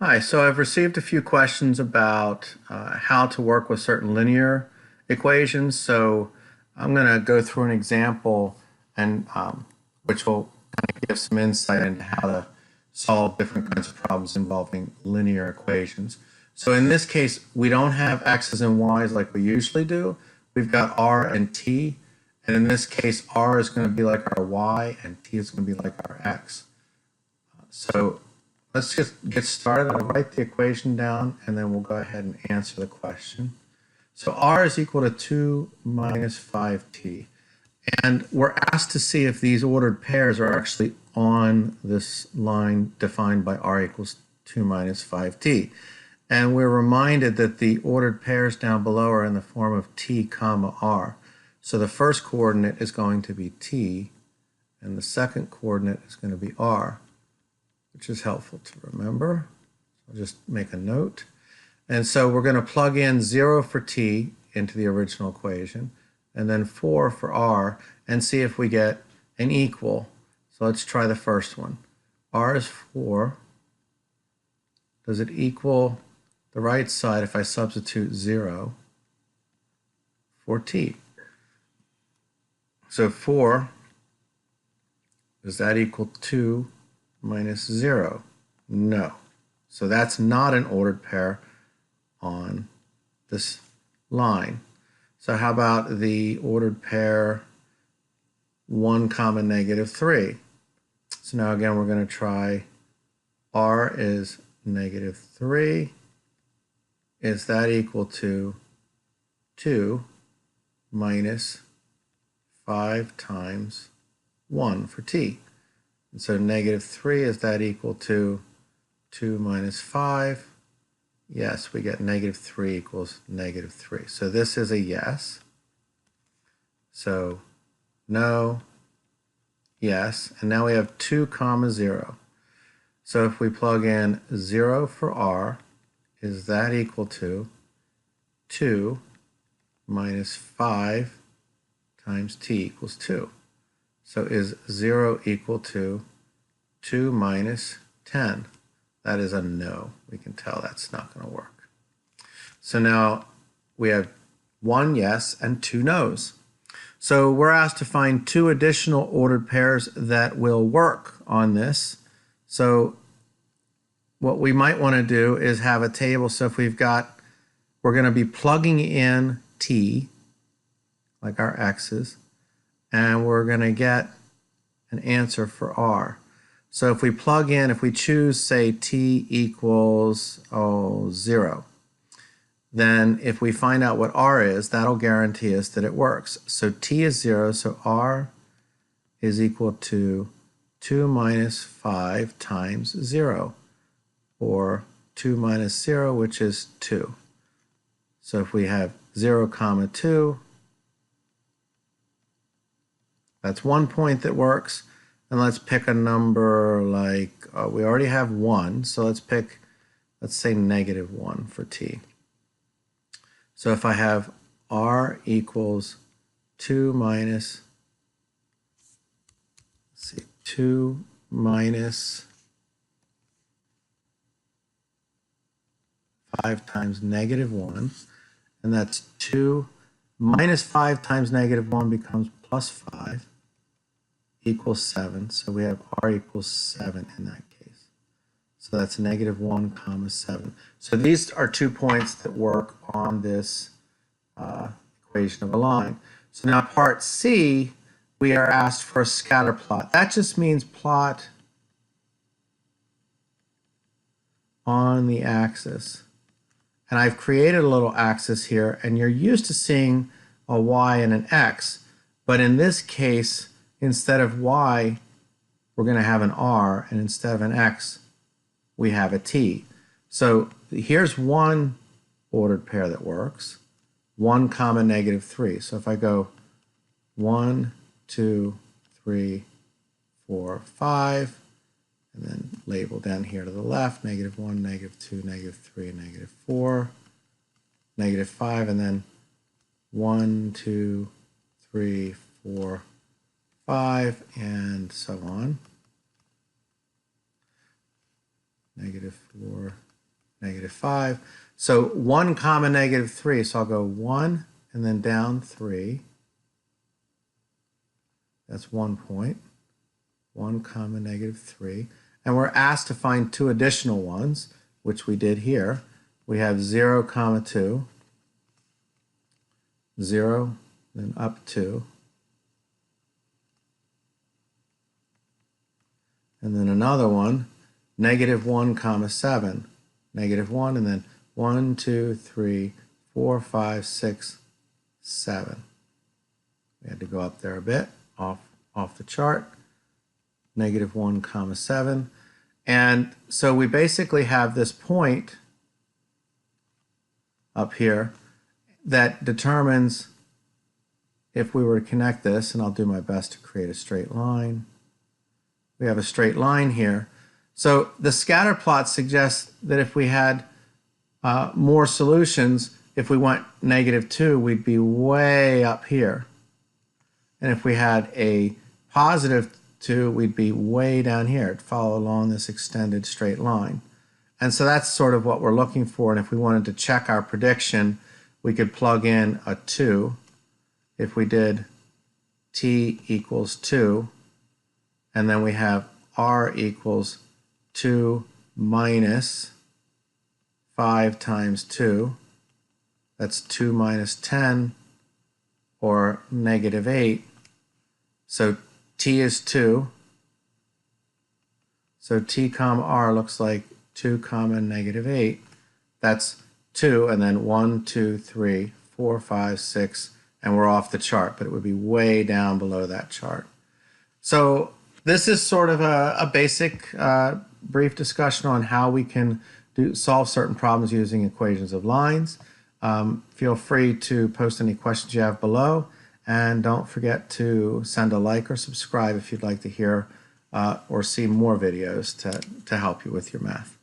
Hi, so I've received a few questions about how to work with certain linear equations. So I'm going to go through an example and which will kind of give some insight into how to solve different kinds of problems involving linear equations. So in this case, we don't have x's and y's like we usually do. We've got r and t. And in this case, r is going to be like our y and t is going to be like our x. So let's just get started. I'll write the equation down and then we'll go ahead and answer the question. So r is equal to 2 minus 5t. And we're asked to see if these ordered pairs are actually on this line defined by r equals 2 minus 5t. And we're reminded that the ordered pairs down below are in the form of t comma r. So the first coordinate is going to be t, and the second coordinate is going to be r, which is helpful to remember. I'll just make a note. And so we're going to plug in 0 for t into the original equation, and then 4 for r, and see if we get an equal. So let's try the first one. R is 4. Does it equal the right side if I substitute 0 for t? So 4, does that equal 2 minus 0? No. So that's not an ordered pair on this line. So how about the ordered pair 1 comma negative 3? So now again we're going to try r is negative 3. Is that equal to 2 minus 5 times 1 for t? And so negative 3, is that equal to 2 minus 5? Yes, we get negative 3 equals negative 3. So this is a yes. So no, yes. And now we have 2 comma 0. So if we plug in 0 for r, is that equal to 2 minus 5 times t equals 2? So is 0 equal to 2 minus 10? That is a no. We can tell that's not going to work. So now we have 1 yes and 2 no's. So we're asked to find 2 additional ordered pairs that will work on this. So what we might want to do is have a table. So if we're going to be plugging in t, like our x's, and we're going to get an answer for r. So if we plug in, if we choose, say, t equals 0, then if we find out what r is, that'll guarantee us that it works. So t is 0, so r is equal to 2 minus 5 times 0, or 2 minus 0, which is 2. So if we have 0 comma 2, that's 1 point that works. And let's pick a number like, we already have 1, so let's say negative 1 for t. So if I have r equals 2 minus, 2 minus 5 times negative 1, and that's 2 minus 5 times negative 1 becomes plus 5, equals 7. So we have r equals 7 in that case. So that's negative 1 comma 7. So these are 2 points that work on this equation of a line. So now part C, we are asked for a scatter plot. That just means plot on the axis. And I've created a little axis here, and you're used to seeing a y and an x. But in this case, instead of y, we're going to have an r, and instead of an x, we have a t. So here's one ordered pair that works, 1 comma negative 3. So if I go 1, 2, 3, 4, 5, and then label down here to the left, negative 1, negative 2, negative 3, negative 4, negative 5, and then 1, 2, 3, 4, 5, and so on. Negative 4, negative 5. So 1 comma negative 3. So I'll go 1 and then down 3. That's 1 point. 1 comma negative 3. And we're asked to find 2 additional ones, which we did here. We have 0 comma 2, 0, then up 2. And then another one, negative 1 comma 7, negative 1, and then 1, 2, 3, 4, 5, 6, 7. We had to go up there a bit, off the chart. Negative 1 comma 7. And so we basically have this point up here that determines if we were to connect this, and I'll do my best to create a straight line. We have a straight line here. So the scatter plot suggests that if we had more solutions, if we went negative 2, we'd be way up here. And if we had a positive 2, we'd be way down here. It'd follow along this extended straight line. And so that's sort of what we're looking for. And if we wanted to check our prediction, we could plug in a 2. If we did t equals 2, and then we have r equals 2 minus 5 times 2. That's 2 minus 10, or negative 8. So t is 2. So t comma r looks like 2 comma negative 8. That's 2, and then 1, 2, 3, 4, 5, 6, and we're off the chart, but it would be way down below that chart. So this is sort of a basic brief discussion on how we can solve certain problems using equations of lines. Feel free to post any questions you have below, and don't forget to send a like or subscribe if you'd like to hear or see more videos to help you with your math.